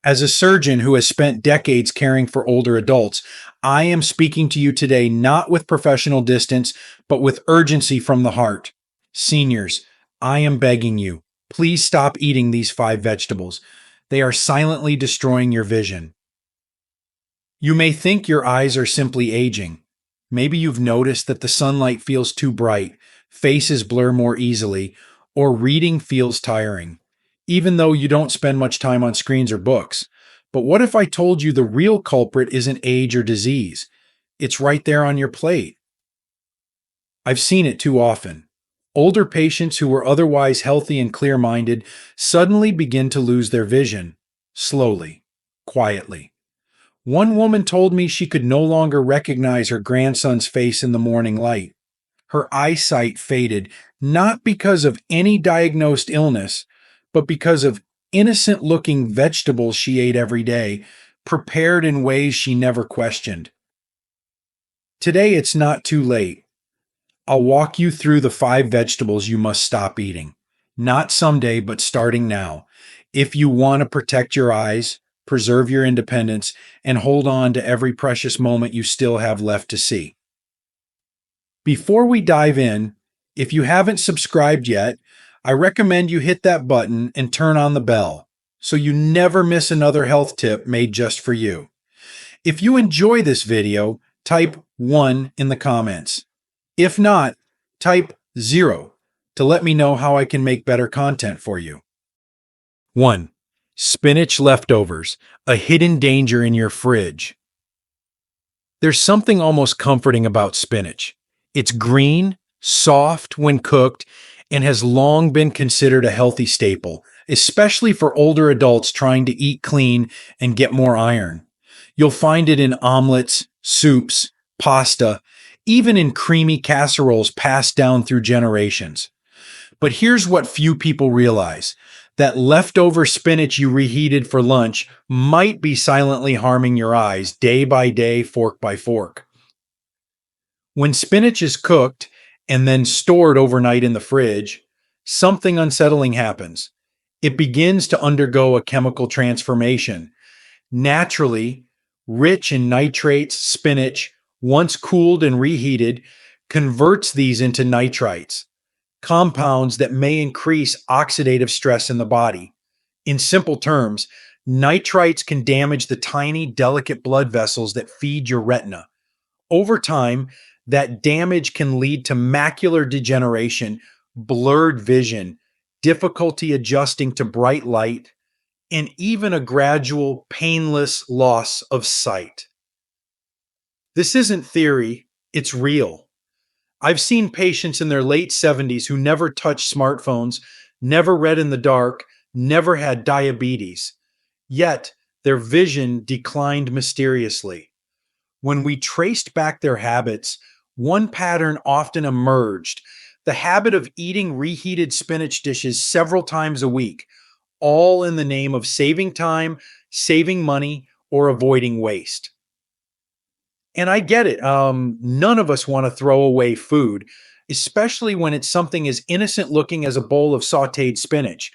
As a surgeon who has spent decades caring for older adults, I am speaking to you today not with professional distance, but with urgency from the heart. Seniors, I am begging you, please stop eating these 5 vegetables. They are silently destroying your vision. You may think your eyes are simply aging. Maybe you've noticed that the sunlight feels too bright, faces blur more easily, or reading feels tiring, even though you don't spend much time on screens or books. But what if I told you the real culprit isn't age or disease? It's right there on your plate. I've seen it too often. Older patients who were otherwise healthy and clear-minded suddenly begin to lose their vision, slowly, quietly. One woman told me she could no longer recognize her grandson's face in the morning light. Her eyesight faded, not because of any diagnosed illness, but because of innocent-looking vegetables she ate every day, prepared in ways she never questioned. Today, it's not too late. I'll walk you through the 5 vegetables you must stop eating. Not someday, but starting now. If you want to protect your eyes, preserve your independence, and hold on to every precious moment you still have left to see. Before we dive in, if you haven't subscribed yet, I recommend you hit that button and turn on the bell so you never miss another health tip made just for you. If you enjoy this video, type 1 in the comments. If not, type 0 to let me know how I can make better content for you. 1. Spinach leftovers, a hidden danger in your fridge. There's something almost comforting about spinach. It's green, soft when cooked, and has long been considered a healthy staple, especially for older adults trying to eat clean and get more iron. You'll find it in omelets, soups, pasta, even in creamy casseroles passed down through generations. But here's what few people realize. That leftover spinach you reheated for lunch might be silently harming your eyes day by day, fork by fork. When spinach is cooked and then stored overnight in the fridge, something unsettling happens. It begins to undergo a chemical transformation. Naturally, rich in nitrates, spinach, once cooled and reheated, converts these into nitrites, compounds that may increase oxidative stress in the body. In simple terms, nitrites can damage the tiny, delicate blood vessels that feed your retina. Over time, that damage can lead to macular degeneration, blurred vision, difficulty adjusting to bright light, and even a gradual, painless loss of sight. This isn't theory, it's real. I've seen patients in their late 70s who never touched smartphones, never read in the dark, never had diabetes. Yet, their vision declined mysteriously. When we traced back their habits, one pattern often emerged: the habit of eating reheated spinach dishes several times a week, all in the name of saving time, saving money, or avoiding waste. And I get it. None of us want to throw away food, especially when it's something as innocent looking as a bowl of sauteed spinach.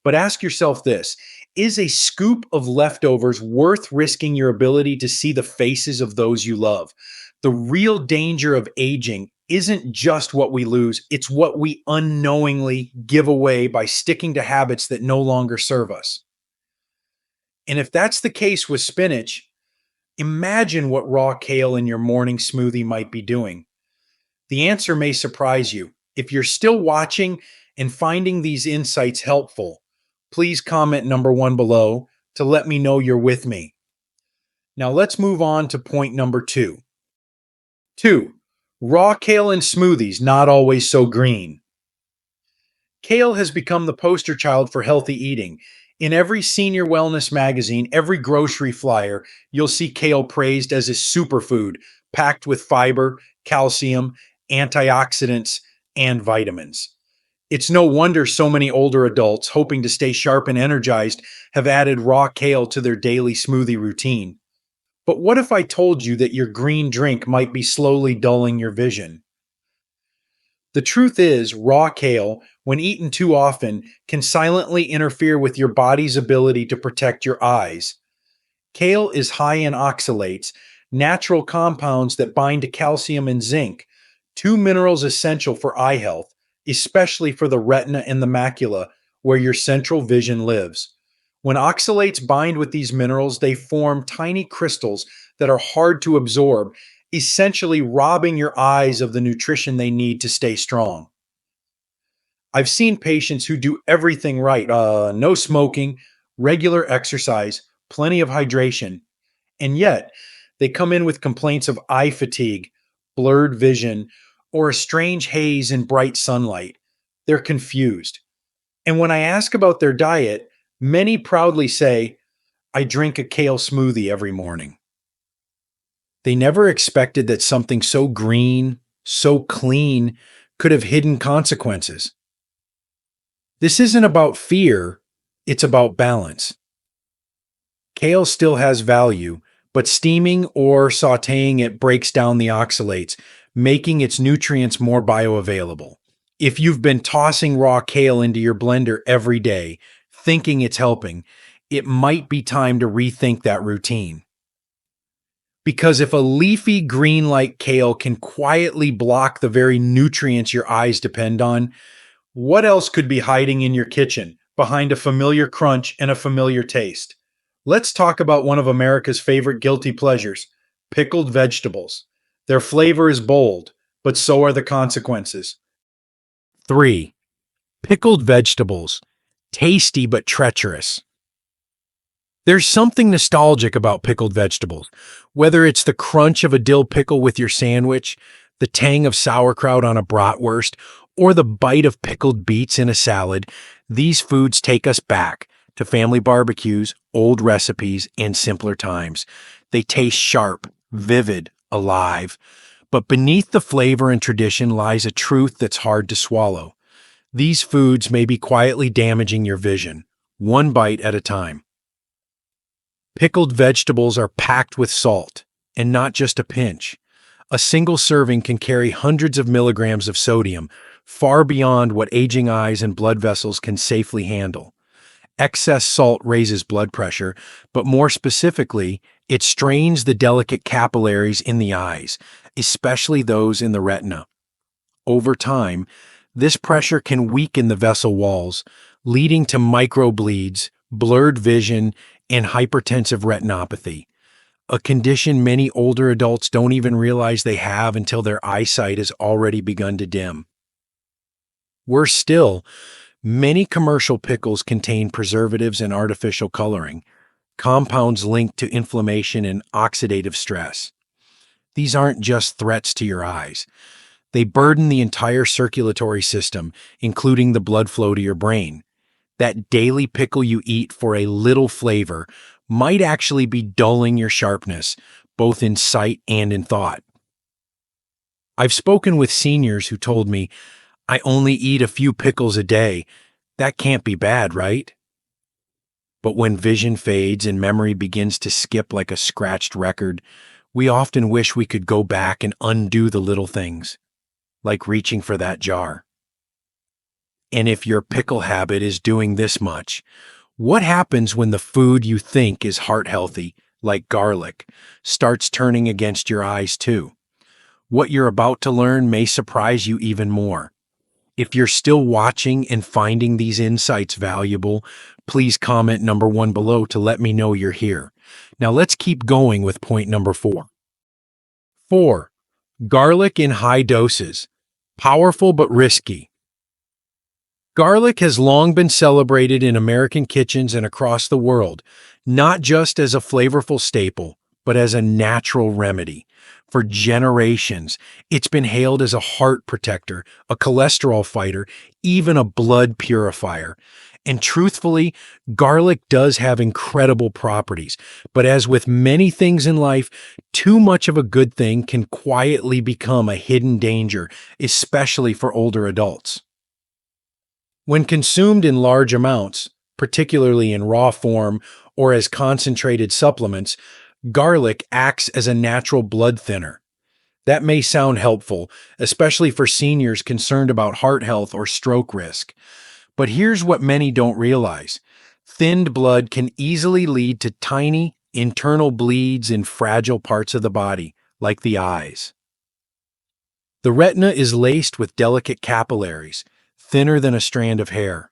But ask yourself this: is a scoop of leftovers worth risking your ability to see the faces of those you love? The real danger of aging isn't just what we lose, it's what we unknowingly give away by sticking to habits that no longer serve us. And if that's the case with spinach, imagine what raw kale in your morning smoothie might be doing. The answer may surprise you. If you're still watching and finding these insights helpful, please comment number 1 below to let me know you're with me. Now let's move on to point number 2. 2. Raw kale in smoothies, not always so green. Kale has become the poster child for healthy eating. In every senior wellness magazine, every grocery flyer, you'll see kale praised as a superfood, packed with fiber, calcium, antioxidants, and vitamins. It's no wonder so many older adults, hoping to stay sharp and energized, have added raw kale to their daily smoothie routine. But what if I told you that your green drink might be slowly dulling your vision? The truth is, raw kale, when eaten too often, can silently interfere with your body's ability to protect your eyes. Kale is high in oxalates, natural compounds that bind to calcium and zinc, two minerals essential for eye health, especially for the retina and the macula, where your central vision lives. When oxalates bind with these minerals, they form tiny crystals that are hard to absorb, essentially robbing your eyes of the nutrition they need to stay strong. I've seen patients who do everything right, no smoking, regular exercise, plenty of hydration, and yet they come in with complaints of eye fatigue, blurred vision, or a strange haze in bright sunlight. They're confused. And when I ask about their diet, many proudly say, I drink a kale smoothie every morning. They never expected that something so green, so clean, could have hidden consequences. This isn't about fear, it's about balance. Kale still has value, but steaming or sauteing it breaks down the oxalates, making its nutrients more bioavailable. If you've been tossing raw kale into your blender every day, thinking it's helping, it might be time to rethink that routine. Because if a leafy green like kale can quietly block the very nutrients your eyes depend on, what else could be hiding in your kitchen behind a familiar crunch and a familiar taste? Let's talk about one of America's favorite guilty pleasures, pickled vegetables. Their flavor is bold, but so are the consequences. 3. Pickled vegetables. Tasty but treacherous. There's something nostalgic about pickled vegetables. Whether it's the crunch of a dill pickle with your sandwich, the tang of sauerkraut on a bratwurst, or the bite of pickled beets in a salad, these foods take us back to family barbecues, old recipes, and simpler times. They taste sharp, vivid, alive. But beneath the flavor and tradition lies a truth that's hard to swallow. These foods may be quietly damaging your vision, one bite at a time. Pickled vegetables are packed with salt, and not just a pinch. A single serving can carry hundreds of milligrams of sodium, far beyond what aging eyes and blood vessels can safely handle. Excess salt raises blood pressure, but more specifically, it strains the delicate capillaries in the eyes, especially those in the retina. Over time, this pressure can weaken the vessel walls, leading to microbleeds, blurred vision, and hypertensive retinopathy, a condition many older adults don't even realize they have until their eyesight has already begun to dim. Worse still, many commercial pickles contain preservatives and artificial coloring, compounds linked to inflammation and oxidative stress. These aren't just threats to your eyes. They burden the entire circulatory system, including the blood flow to your brain. That daily pickle you eat for a little flavor might actually be dulling your sharpness, both in sight and in thought. I've spoken with seniors who told me, I only eat a few pickles a day. That can't be bad, right? But when vision fades and memory begins to skip like a scratched record, we often wish we could go back and undo the little things, like reaching for that jar. And if your pickle habit is doing this much, what happens when the food you think is heart healthy, like garlic, starts turning against your eyes too? What you're about to learn may surprise you even more. If you're still watching and finding these insights valuable, please comment number 1 below to let me know you're here. Now let's keep going with point number 4. 4. Garlic in high doses. Powerful but risky. Garlic has long been celebrated in American kitchens and across the world, not just as a flavorful staple, but as a natural remedy. For generations, it's been hailed as a heart protector, a cholesterol fighter, even a blood purifier. And truthfully, garlic does have incredible properties, but as with many things in life, too much of a good thing can quietly become a hidden danger, especially for older adults. When consumed in large amounts, particularly in raw form or as concentrated supplements, garlic acts as a natural blood thinner. That may sound helpful, especially for seniors concerned about heart health or stroke risk. But here's what many don't realize. Thinned blood can easily lead to tiny, internal bleeds in fragile parts of the body, like the eyes. The retina is laced with delicate capillaries, thinner than a strand of hair.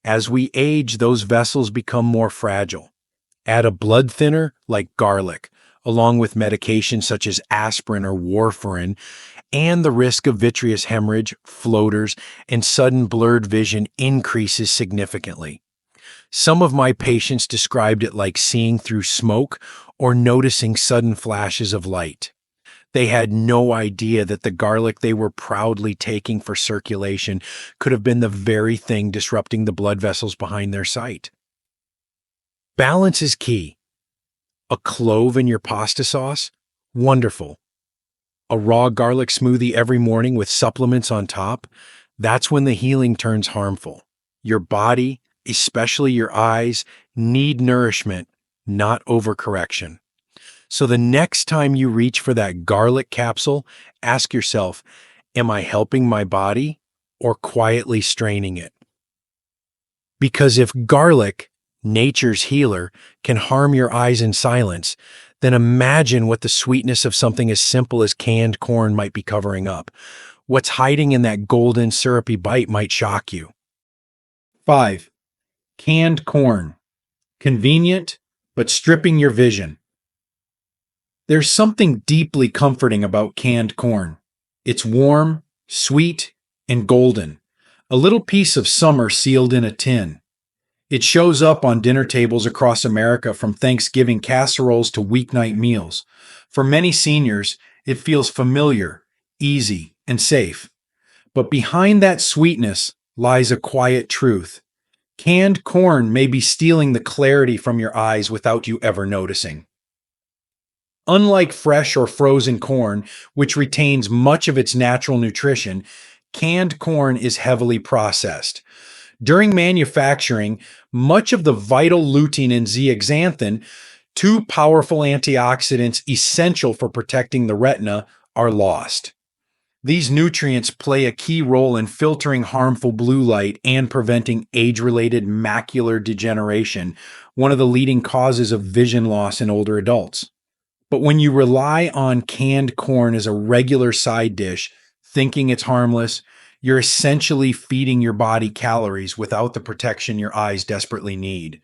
As we age, those vessels become more fragile. Add a blood thinner like garlic, along with medications such as aspirin or warfarin, and the risk of vitreous hemorrhage, floaters, and sudden blurred vision increases significantly. Some of my patients described it like seeing through smoke or noticing sudden flashes of light. They had no idea that the garlic they were proudly taking for circulation could have been the very thing disrupting the blood vessels behind their sight. Balance is key. A clove in your pasta sauce? Wonderful. A raw garlic smoothie every morning with supplements on top? That's when the healing turns harmful. Your body, especially your eyes, need nourishment, not overcorrection. So the next time you reach for that garlic capsule, ask yourself, am I helping my body or quietly straining it? Because if garlic, nature's healer, can harm your eyes in silence, then imagine what the sweetness of something as simple as canned corn might be covering up. What's hiding in that golden, syrupy bite might shock you. 5. Canned corn. Convenient, but stripping your vision. There's something deeply comforting about canned corn. It's warm, sweet, and golden. A little piece of summer sealed in a tin. It shows up on dinner tables across America, from Thanksgiving casseroles to weeknight meals. For many seniors, it feels familiar, easy, and safe. But behind that sweetness lies a quiet truth. Canned corn may be stealing the clarity from your eyes without you ever noticing. Unlike fresh or frozen corn, which retains much of its natural nutrition, canned corn is heavily processed. During manufacturing, much of the vital lutein and zeaxanthin, two powerful antioxidants essential for protecting the retina, are lost. These nutrients play a key role in filtering harmful blue light and preventing age-related macular degeneration, one of the leading causes of vision loss in older adults. But when you rely on canned corn as a regular side dish, thinking it's harmless, you're essentially feeding your body calories without the protection your eyes desperately need.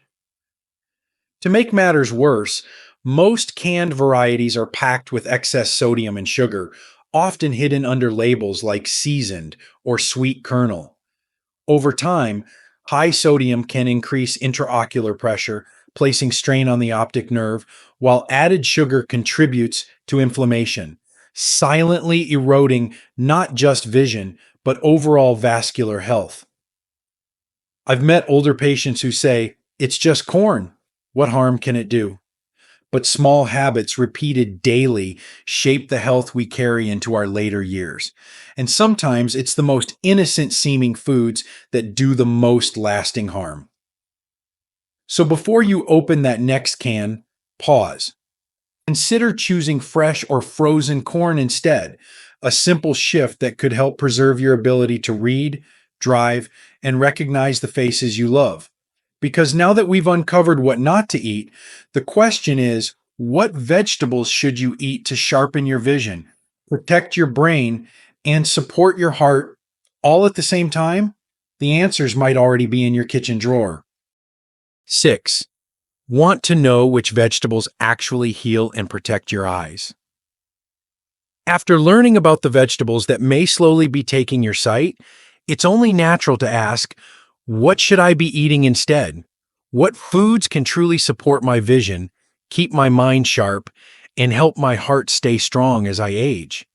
To make matters worse, most canned varieties are packed with excess sodium and sugar, often hidden under labels like seasoned or sweet kernel. Over time, high sodium can increase intraocular pressure, placing strain on the optic nerve, while added sugar contributes to inflammation, silently eroding not just vision, but overall vascular health. I've met older patients who say, "It's just corn. What harm can it do?" But small habits repeated daily shape the health we carry into our later years. And sometimes it's the most innocent seeming foods that do the most lasting harm. So before you open that next can, pause. Consider choosing fresh or frozen corn instead, a simple shift that could help preserve your ability to read, drive, and recognize the faces you love. Because now that we've uncovered what not to eat, the question is, what vegetables should you eat to sharpen your vision, protect your brain, and support your heart all at the same time? The answers might already be in your kitchen drawer. 6. Want to know which vegetables actually heal and protect your eyes? After learning about the vegetables that may slowly be taking your sight, it's only natural to ask, what should I be eating instead? What foods can truly support my vision, keep my mind sharp, and help my heart stay strong as I age?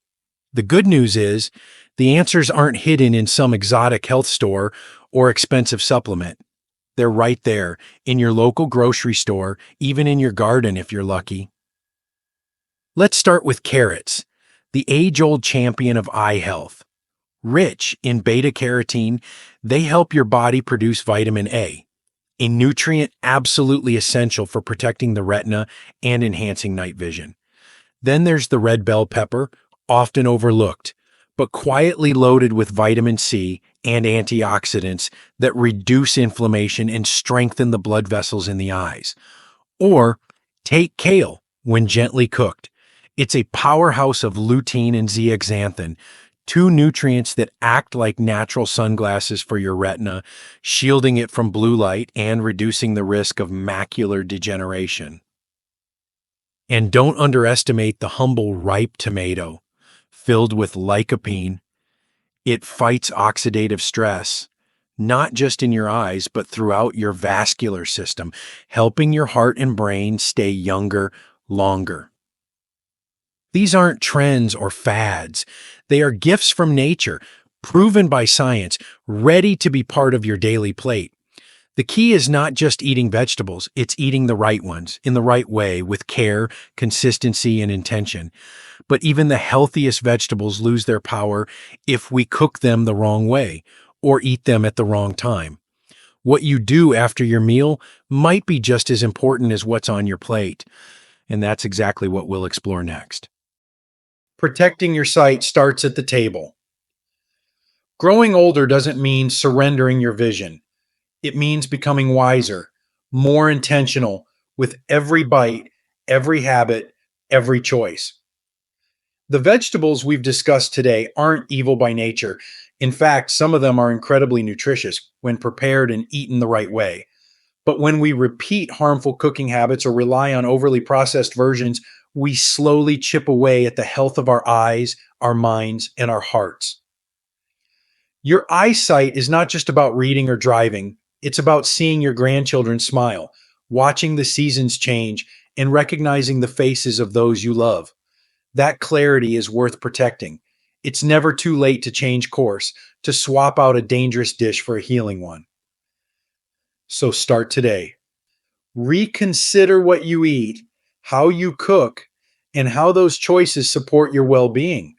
The good news is, the answers aren't hidden in some exotic health store or expensive supplement. They're right there, in your local grocery store, even in your garden if you're lucky. Let's start with carrots, the age-old champion of eye health. Rich in beta-carotene, they help your body produce vitamin A nutrient absolutely essential for protecting the retina and enhancing night vision. Then there's the red bell pepper, often overlooked, but quietly loaded with vitamin C and antioxidants that reduce inflammation and strengthen the blood vessels in the eyes. Or Take kale when gently cooked. It's a powerhouse of lutein and zeaxanthin, two nutrients that act like natural sunglasses for your retina, shielding it from blue light and reducing the risk of macular degeneration. And don't underestimate the humble ripe tomato, filled with lycopene. It fights oxidative stress, not just in your eyes, but throughout your vascular system, helping your heart and brain stay younger longer. These aren't trends or fads. They are gifts from nature, proven by science, ready to be part of your daily plate. The key is not just eating vegetables, it's eating the right ones, in the right way, with care, consistency, and intention. But even the healthiest vegetables lose their power if we cook them the wrong way or eat them at the wrong time. What you do after your meal might be just as important as what's on your plate. And that's exactly what we'll explore next. Protecting your sight starts at the table. Growing older doesn't mean surrendering your vision. It means becoming wiser, more intentional with every bite, every habit, every choice. The vegetables we've discussed today aren't evil by nature. In fact, some of them are incredibly nutritious when prepared and eaten the right way. But when we repeat harmful cooking habits or rely on overly processed versions, we slowly chip away at the health of our eyes, our minds, and our hearts. Your eyesight is not just about reading or driving, it's about seeing your grandchildren smile, watching the seasons change, and recognizing the faces of those you love. That clarity is worth protecting. It's never too late to change course, to swap out a dangerous dish for a healing one. So start today. Reconsider what you eat, how you cook, and how those choices support your well being.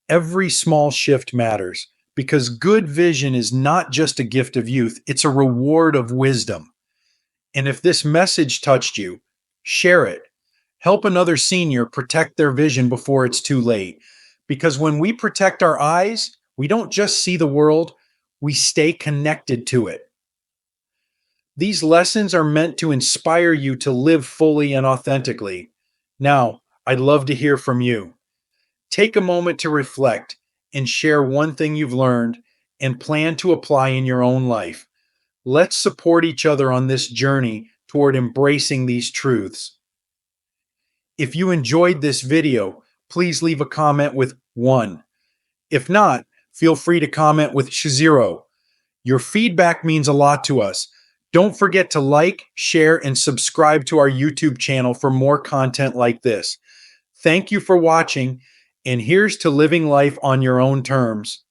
Every small shift matters because good vision is not just a gift of youth, it's a reward of wisdom. And if this message touched you, share it. Help another senior protect their vision before it's too late. Because when we protect our eyes, we don't just see the world, we stay connected to it. These lessons are meant to inspire you to live fully and authentically. Now, I'd love to hear from you. Take a moment to reflect and share one thing you've learned and plan to apply in your own life. Let's support each other on this journey toward embracing these truths. If you enjoyed this video, please leave a comment with 1. If not, feel free to comment with 0. Your feedback means a lot to us. Don't forget to like, share, and subscribe to our YouTube channel for more content like this. Thank you for watching, and here's to living life on your own terms.